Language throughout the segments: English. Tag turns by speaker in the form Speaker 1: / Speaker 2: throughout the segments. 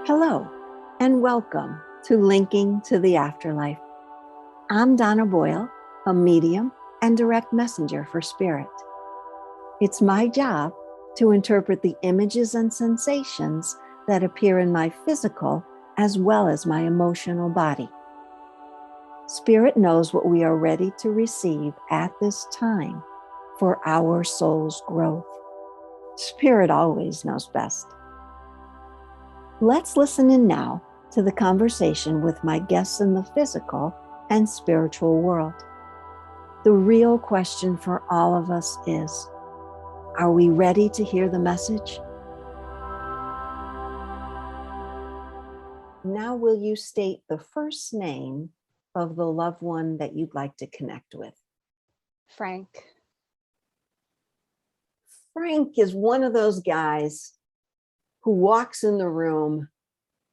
Speaker 1: Hello, and welcome to Linking to the Afterlife. I'm Donna Boyle, a medium and direct messenger for spirit. It's my job to interpret the images and sensations that appear in my physical as well as my emotional body. Spirit knows what we are ready to receive at this time for our soul's growth. Spirit always knows best. Let's listen in now to the conversation with my guests in the physical and spiritual world. The real question for all of us is, are we ready to hear the message? Now, will you state the first name of the loved one that you'd like to connect with?
Speaker 2: Frank.
Speaker 1: Frank is one of those guys who walks in the room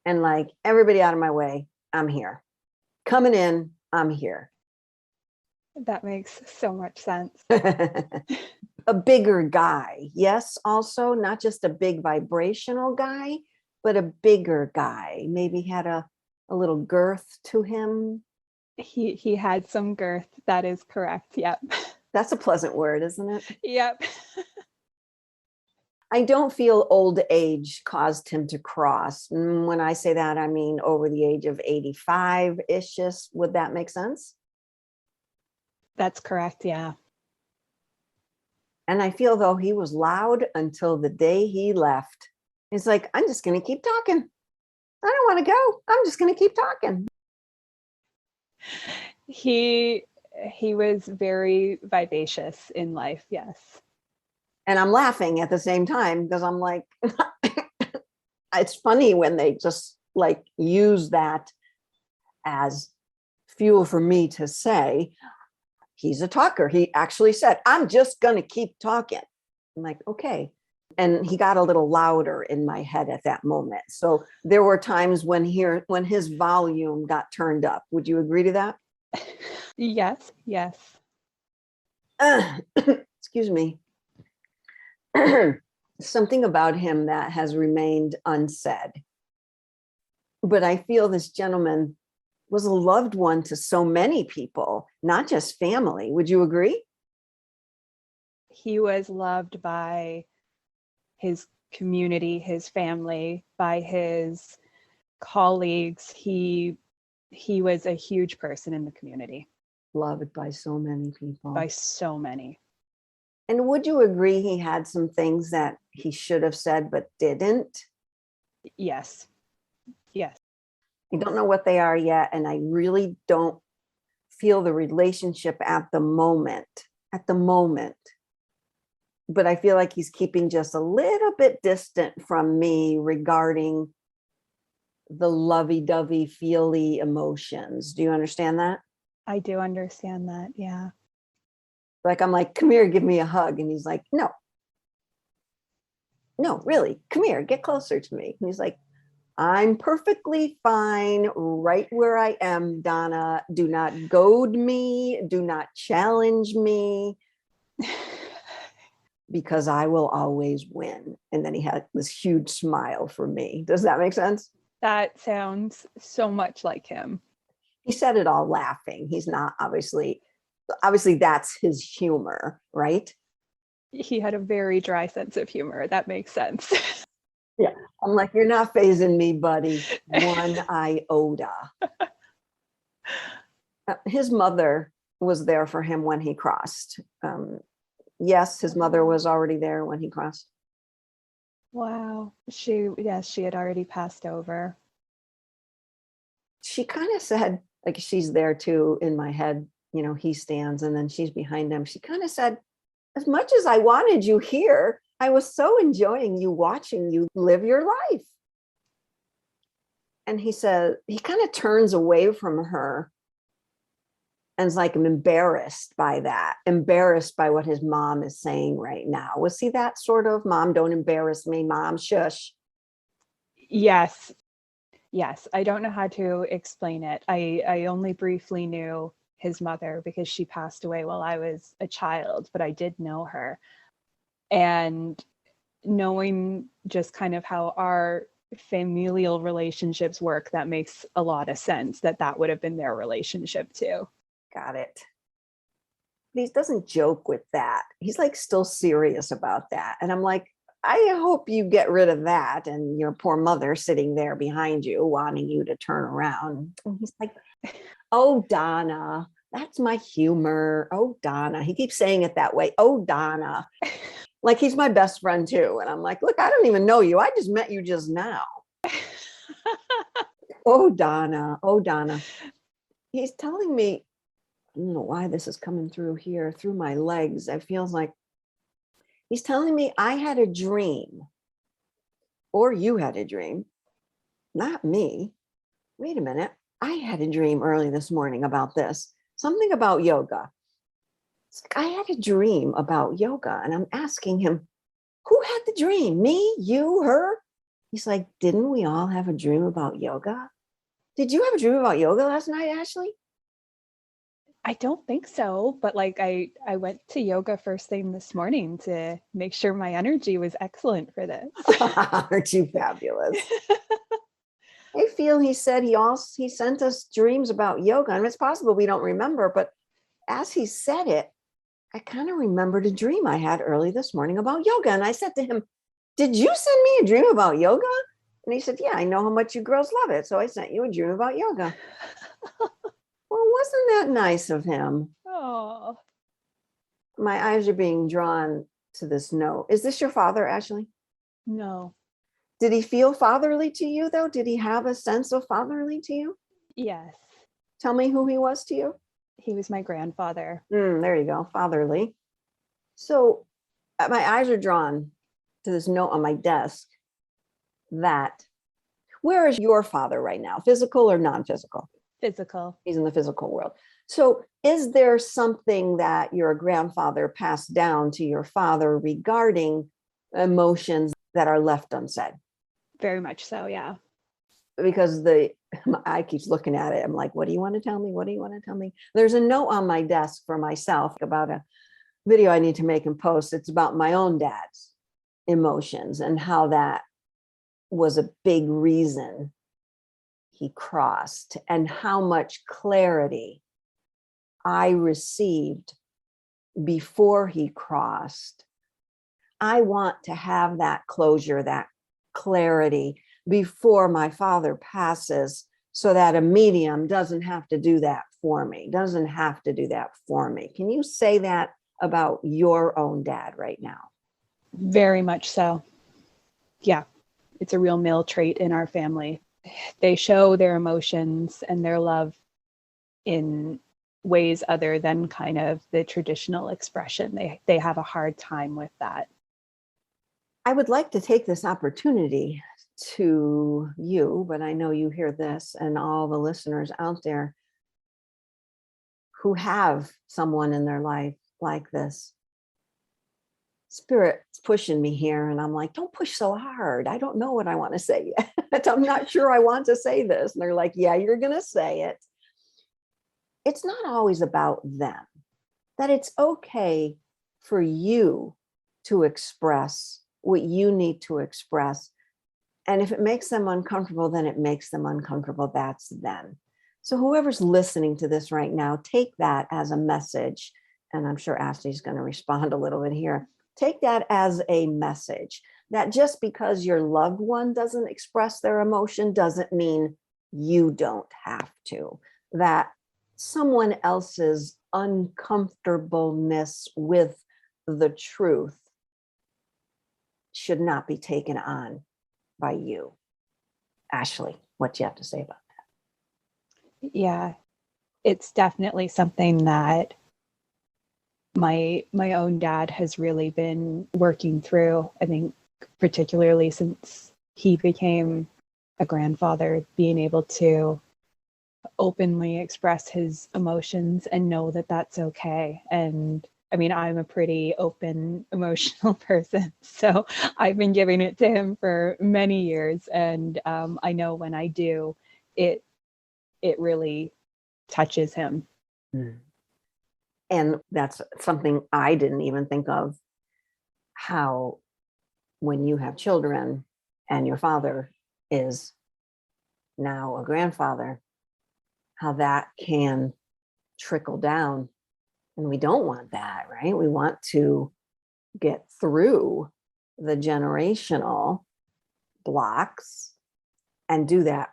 Speaker 1: and like, everybody out of my way, I'm here. Coming in, I'm here.
Speaker 2: That makes so much sense.
Speaker 1: A bigger guy, yes, also not just a big vibrational guy, but a bigger guy. Maybe had a little girth to him.
Speaker 2: He had some girth. That is correct. Yep.
Speaker 1: That's a pleasant word, isn't it?
Speaker 2: Yep.
Speaker 1: I don't feel old age caused him to cross. When I say that, I mean over the age of 85-ish. Would that make sense?
Speaker 2: That's correct. Yeah.
Speaker 1: And I feel though he was loud until the day he left. It's like, I'm just going to keep talking. I don't want to go. I'm just going to keep talking.
Speaker 2: He was very vivacious in life. Yes.
Speaker 1: And I'm laughing at the same time because I'm like, it's funny when they just like use that as fuel for me to say, he's a talker. He actually said, I'm just going to keep talking. I'm like, okay. And he got a little louder in my head at that moment. So there were times when his volume got turned up. Would you agree to that?
Speaker 2: Yes. Yes.
Speaker 1: Excuse me. Something about him that has remained unsaid. But I feel this gentleman was a loved one to so many people, not just family. Would you agree?
Speaker 2: He was loved by his community, his family, by his colleagues. He was a huge person in the community.
Speaker 1: Loved by so many people.
Speaker 2: By so many.
Speaker 1: And would you agree he had some things that he should have said but didn't?
Speaker 2: Yes. Yes.
Speaker 1: I don't know what they are yet, and I really don't feel the relationship at the moment. But I feel like he's keeping just a little bit distant from me regarding the lovey-dovey, feely emotions. Do you understand that?
Speaker 2: I do understand that. Yeah.
Speaker 1: Like, I'm like, come here, give me a hug. And he's like, no, really, come here, get closer to me. And he's like, I'm perfectly fine right where I am, Donna. Do not goad me. Do not challenge me. Because I will always win. And then he had this huge smile for me. Does that make sense?
Speaker 2: That sounds so much like him.
Speaker 1: He said it all laughing. He's not obviously that's his humor, right?
Speaker 2: He had a very dry sense of humor. That makes sense.
Speaker 1: Yeah. I'm like, you're not phasing me, buddy. One iota. His mother was there for him when he crossed. Yes, his mother was already there when he crossed.
Speaker 2: Wow. She had already passed over.
Speaker 1: She kind of said, like, she's there too in my head. You know, he stands and then she's behind him. She kind of said, as much as I wanted you here, I was so enjoying you watching you live your life. And he said, he kind of turns away from her and is like, I'm embarrassed by that, embarrassed by what his mom is saying right now. Was he that sort of, mom, don't embarrass me, mom, shush?
Speaker 2: Yes. Yes. I don't know how to explain it. I only briefly knew his mother because she passed away while I was a child, but I did know her. And knowing just kind of how our familial relationships work, that makes a lot of sense that would have been their relationship too.
Speaker 1: Got it. He doesn't joke with that. He's like still serious about that. And I'm like, I hope you get rid of that. And your poor mother sitting there behind you, wanting you to turn around. And he's like, oh, Donna, that's my humor. Oh, Donna. He keeps saying it that way. Oh, Donna. Like he's my best friend too. And I'm like, look, I don't even know you. I just met you just now. Oh, Donna. Oh, Donna. He's telling me, I don't know why this is coming through here, through my legs. It feels like he's telling me I had a dream, or you had a dream, not me. Wait a minute. I had a dream early this morning about this, something about yoga. It's like I had a dream about yoga, and I'm asking him, who had the dream? Me, you, her? He's like, didn't we all have a dream about yoga? Did you have a dream about yoga last night, Ashley?
Speaker 2: I don't think so, but like I went to yoga first thing this morning to make sure my energy was excellent for this.
Speaker 1: Aren't you fabulous? I feel he said he sent us dreams about yoga, and it's possible we don't remember, but as he said it, I kind of remembered a dream I had early this morning about yoga. And I said to him, did you send me a dream about yoga? And he said, yeah, I know how much you girls love it. So I sent you a dream about yoga. Well, wasn't that nice of him?
Speaker 2: Oh,
Speaker 1: My eyes are being drawn to this note. Is this your father, Ashley?
Speaker 2: no.
Speaker 1: Did he feel fatherly to you, though? Did he have a sense of fatherly to you?
Speaker 2: Yes.
Speaker 1: Tell me who he was to you.
Speaker 2: He was my grandfather.
Speaker 1: There you go, fatherly. So my eyes are drawn to this note on my desk that, where is your father right now? Physical or non-physical?
Speaker 2: Physical.
Speaker 1: He's in the physical world. So is there something that your grandfather passed down to your father regarding emotions that are left unsaid?
Speaker 2: Very much so, yeah.
Speaker 1: Because my eye keeps looking at it. I'm like, what do you want to tell me? What do you want to tell me? There's a note on my desk for myself about a video I need to make and post. It's about my own dad's emotions and how that was a big reason he crossed, and how much clarity I received before he crossed. I want to have that closure, that clarity before my father passes, so that a medium doesn't have to do that for me, doesn't have to do that for me. Can you say that about your own dad right now?
Speaker 2: Very much so. Yeah, it's a real male trait in our family. They show their emotions and their love in ways other than kind of the traditional expression. They have a hard time with that.
Speaker 1: I would like to take this opportunity to you, but I know you hear this, and all the listeners out there who have someone in their life like this. Spirit's pushing me here, and I'm like, don't push so hard. I don't know what I want to say yet. I'm not sure I want to say this. And they're like, yeah, you're going to say it. It's not always about them, that it's okay for you to express what you need to express. And if it makes them uncomfortable, then it makes them uncomfortable. That's them. So whoever's listening to this right now, take that as a message. And I'm sure Ashley's going to respond a little bit here. Take that as a message that just because your loved one doesn't express their emotion doesn't mean you don't have to. That someone else's uncomfortableness with the truth should not be taken on by you. Ashley, what do you have to say about that?
Speaker 2: Yeah, it's definitely something that my own dad has really been working through. I think particularly since he became a grandfather, being able to openly express his emotions and know that that's okay. And I mean, I'm a pretty open, emotional person, so I've been giving it to him for many years, and I know when I do, it really touches him.
Speaker 1: And that's something I didn't even think of, how when you have children and your father is now a grandfather, how that can trickle down. And we don't want that, right? We want to get through the generational blocks and do that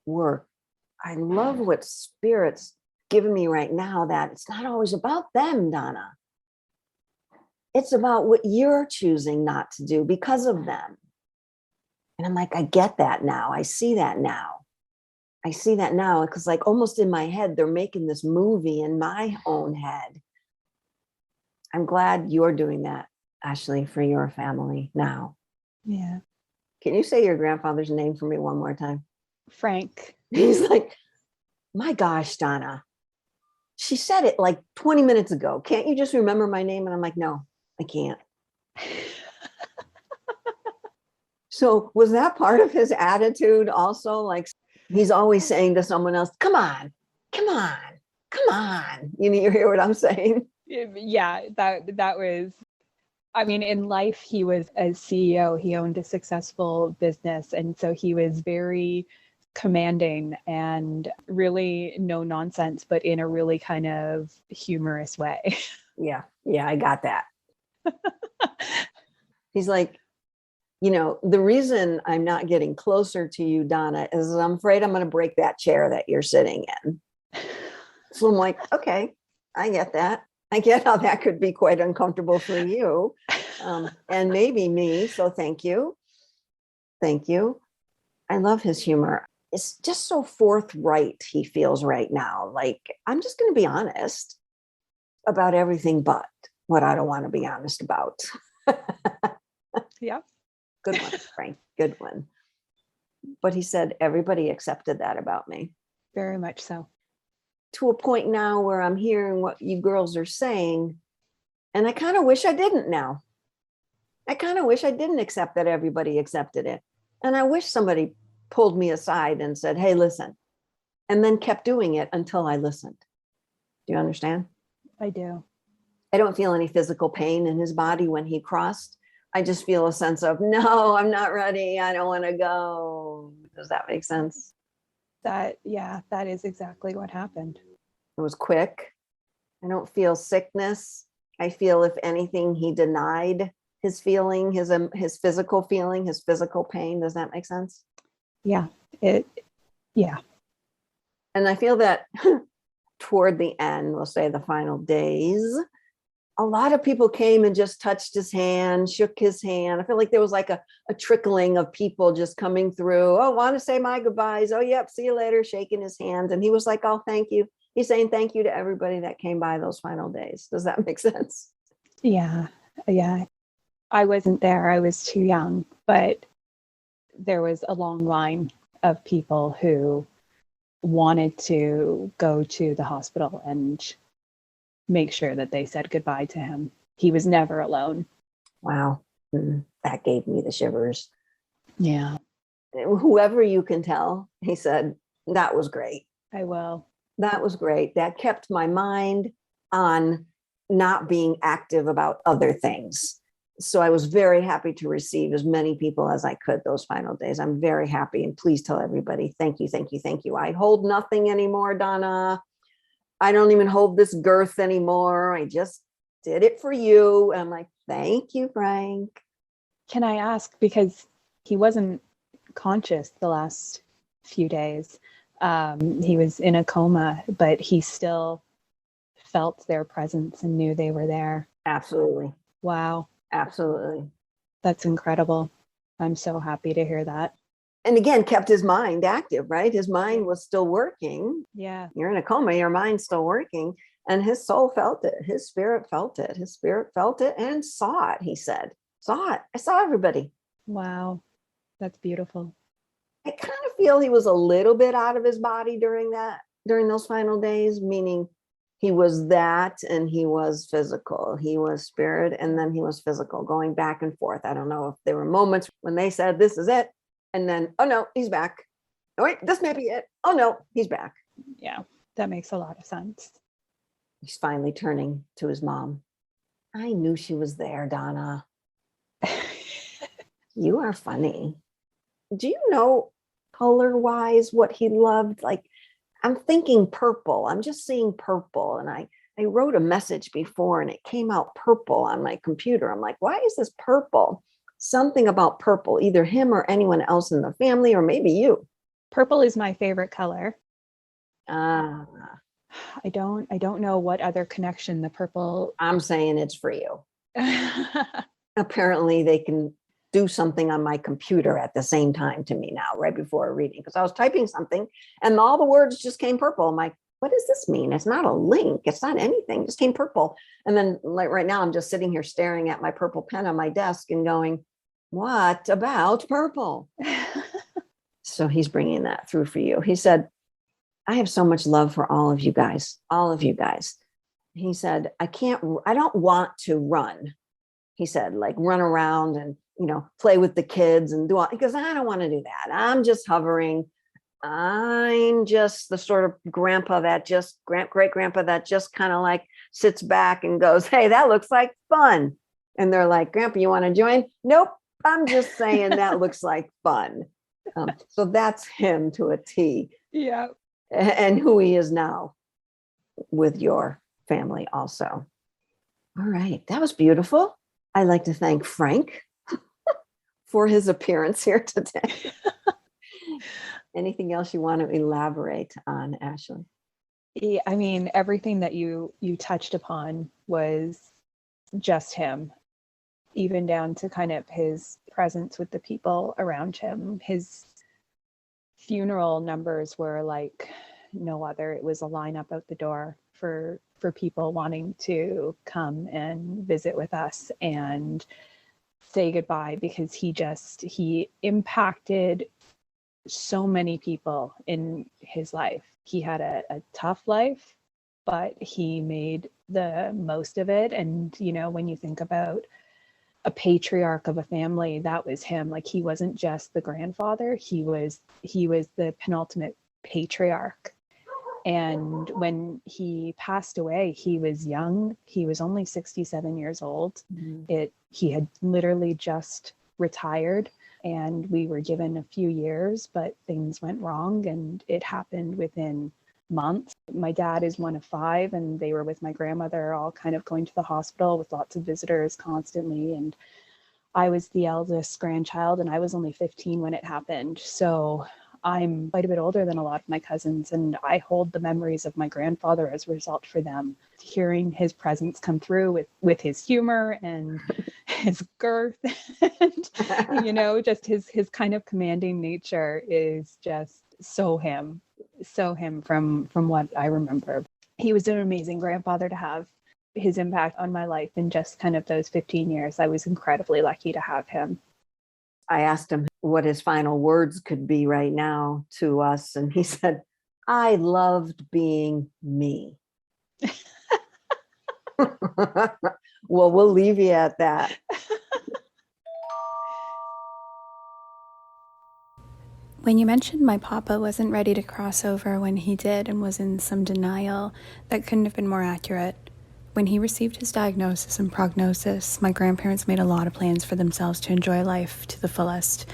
Speaker 1: work. I love what Spirit's giving me right now, that it's not always about them, Donna. It's about what you're choosing not to do because of them. And I'm like, I get that now. I see that now. I see that now, because like almost in my head, they're making this movie in my own head. I'm glad you're doing that, Ashley, for your family now.
Speaker 2: Yeah.
Speaker 1: Can you say your grandfather's name for me one more time?
Speaker 2: Frank.
Speaker 1: He's like, my gosh, Donna, she said it like 20 minutes ago. Can't you just remember my name? And I'm like, no, I can't. So was that part of his attitude also? Like, he's always saying to someone else, come on, come on, come on. You hear what I'm saying?
Speaker 2: Yeah, that was, I mean, in life, he was a CEO. He owned a successful business. And so he was very commanding and really no nonsense, but in a really kind of humorous way.
Speaker 1: Yeah, I got that. He's like, the reason I'm not getting closer to you, Donna, is I'm afraid I'm going to break that chair that you're sitting in. So I'm like, okay, I get that. I get how that could be quite uncomfortable for you, and maybe me. So thank you. Thank you. I love his humor. It's just so forthright, he feels right now. Like, I'm just going to be honest about everything but what I don't want to be honest about.
Speaker 2: Yeah.
Speaker 1: Good one, Frank. Good one. But he said everybody accepted that about me.
Speaker 2: Very much so.
Speaker 1: To a point now where I'm hearing what you girls are saying, and I kind of wish I didn't now. I kind of wish I didn't accept that everybody accepted it. And I wish somebody pulled me aside and said, hey, listen, and then kept doing it until I listened. Do you understand?
Speaker 2: I do.
Speaker 1: I don't feel any physical pain in his body when he crossed. I just feel a sense of, no, I'm not ready. I don't want to go. Does that make sense?
Speaker 2: That is exactly what happened.
Speaker 1: It was quick. I don't feel sickness. I feel, if anything, he denied his feeling, his physical feeling, his physical pain. Does that make sense?
Speaker 2: Yeah. Yeah.
Speaker 1: And I feel that toward the end, we'll say the final days, a lot of people came and just touched his hand, shook his hand. I feel like there was like a trickling of people just coming through. Oh, want to say my goodbyes. Oh, yep. See you later. Shaking his hand. And he was like, oh, thank you. He's saying thank you to everybody that came by those final days. Does that make sense?
Speaker 2: Yeah. Yeah. I wasn't there. I was too young, but there was a long line of people who wanted to go to the hospital and make sure that they said goodbye to him. He was never alone.
Speaker 1: Wow. That gave me the shivers.
Speaker 2: Yeah.
Speaker 1: Whoever you can tell, he said, that was great.
Speaker 2: I will.
Speaker 1: That was great. That kept my mind on not being active about other things. So I was very happy to receive as many people as I could those final days. I'm very happy. And please tell everybody, thank you, thank you, thank you. I hold nothing anymore, Donna. I don't even hold this girth anymore. I just did it for you. And I'm like, thank you, Frank.
Speaker 2: Can I ask, because he wasn't conscious the last few days. He was in a coma, but he still felt their presence and knew they were there.
Speaker 1: Absolutely.
Speaker 2: Wow.
Speaker 1: Absolutely.
Speaker 2: That's incredible. I'm so happy to hear that.
Speaker 1: And again, kept his mind active, right? His mind was still working.
Speaker 2: Yeah.
Speaker 1: You're in a coma, your mind's still working. And his soul felt it. His spirit felt it. His spirit felt it and saw it, he said. Saw it. I saw everybody.
Speaker 2: Wow. That's beautiful.
Speaker 1: I kind of feel he was a little bit out of his body during those final days, meaning he was that and he was physical. He was spirit and then he was physical, going back and forth. I don't know if there were moments when they said, this is it. And then, oh no, he's back. Oh wait, this may be it. Oh no, he's back.
Speaker 2: Yeah, that makes a lot of sense.
Speaker 1: He's finally turning to his mom. I knew she was there, Donna. You are funny. Do you know color wise, what he loved. Like, I'm thinking purple. I'm just seeing purple. And I wrote a message before and it came out purple on my computer. I'm like, why is this purple? Something about purple, either him or anyone else in the family, or maybe you.
Speaker 2: Purple is my favorite color.
Speaker 1: Ah,
Speaker 2: I don't know what other connection the purple.
Speaker 1: I'm saying it's for you. Apparently they can do something on my computer at the same time to me now, right before a reading, because I was typing something and all the words just came purple. I'm like, what does this mean? It's not a link. It's not anything. It just came purple. And then like right now, I'm just sitting here staring at my purple pen on my desk and going, what about purple? So he's bringing that through for you. He said, I have so much love for all of you guys, all of you guys. He said, I don't want to run. He said, like run around and, play with the kids and do all, because I don't want to do that. I'm just hovering. I'm just the sort of grandpa that just great grandpa that just kind of like sits back and goes, hey, that looks like fun. And they're like, Grandpa, you want to join? Nope. I'm just saying that looks like fun. So that's him to a T.
Speaker 2: Yeah.
Speaker 1: And who he is now with your family also. All right. That was beautiful. I'd like to thank Frank for his appearance here today. Anything else you want to elaborate on, Ashley?
Speaker 2: Yeah, I mean, everything that you touched upon was just him, even down to kind of his presence with the people around him. His funeral numbers were like no other. It was a lineup out the door for people wanting to come and visit with us and say goodbye, because he impacted so many people in his life. He had a tough life, but he made the most of it. And, when you think about a patriarch of a family, that was him. Like, he wasn't just the grandfather, he was the penultimate patriarch. And when he passed away, he was young. He was only 67 years old. Mm-hmm. He had literally just retired, and we were given a few years, but things went wrong and it happened within months. My dad is one of 5, and they were with my grandmother, all kind of going to the hospital with lots of visitors constantly. And I was the eldest grandchild, and I was only 15 when it happened. So I'm quite a bit older than a lot of my cousins, and I hold the memories of my grandfather as a result for them. Hearing his presence come through with his humor and his girth and, just his kind of commanding nature is just so him from what I remember. He was an amazing grandfather to have. His impact on my life in just kind of those 15 years, I was incredibly lucky to have him.
Speaker 1: I asked him what his final words could be right now to us. And he said, I loved being me. Well, we'll leave you at that.
Speaker 3: When you mentioned my papa wasn't ready to cross over when he did and was in some denial, that couldn't have been more accurate. When he received his diagnosis and prognosis, my grandparents made a lot of plans for themselves to enjoy life to the fullest.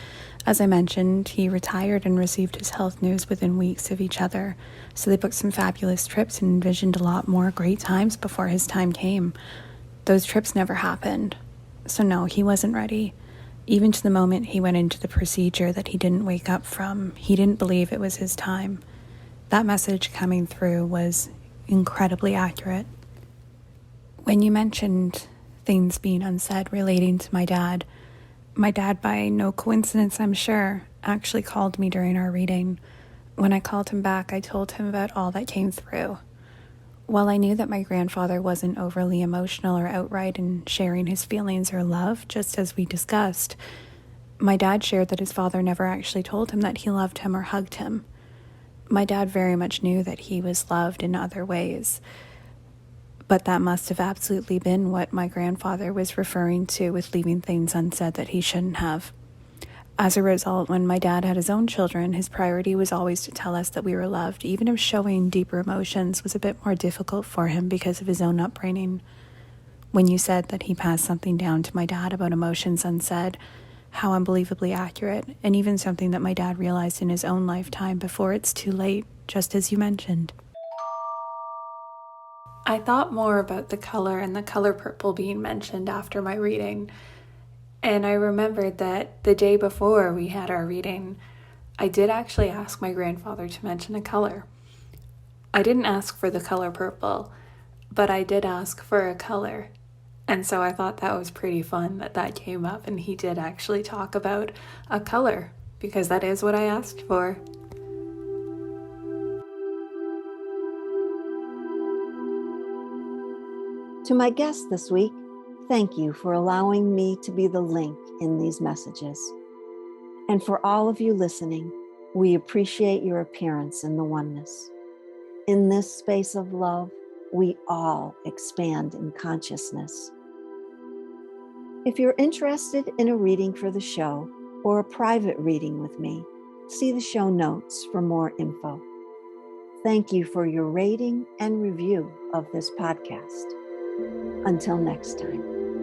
Speaker 3: As I mentioned, he retired and received his health news within weeks of each other, so they booked some fabulous trips and envisioned a lot more great times before his time came. Those trips never happened. So no, he wasn't ready. Even to the moment he went into the procedure that he didn't wake up from, he didn't believe it was his time. That message coming through was incredibly accurate. When you mentioned things being unsaid relating to my dad, by no coincidence, I'm sure, actually called me during our reading. When I called him back, I told him about all that came through. While I knew that my grandfather wasn't overly emotional or outright in sharing his feelings or love, just as we discussed, my dad shared that his father never actually told him that he loved him or hugged him. My dad very much knew that he was loved in other ways. But that must have absolutely been what my grandfather was referring to with leaving things unsaid that he shouldn't have. As a result, when my dad had his own children, his priority was always to tell us that we were loved, even if showing deeper emotions was a bit more difficult for him because of his own upbringing. When you said that he passed something down to my dad about emotions unsaid, how unbelievably accurate, and even something that my dad realized in his own lifetime before it's too late, just as you mentioned. I thought more about the color and the color purple being mentioned after my reading, and I remembered that the day before we had our reading, I did actually ask my grandfather to mention a color. I didn't ask for the color purple, but I did ask for a color. And so I thought that was pretty fun that came up, and he did actually talk about a color, because that is what I asked for.
Speaker 1: To my guest this week, thank you for allowing me to be the link in these messages. And for all of you listening, we appreciate your appearance in the oneness. In this space of love, we all expand in consciousness. If you're interested in a reading for the show or a private reading with me, see the show notes for more info. Thank you for your rating and review of this podcast. Until next time.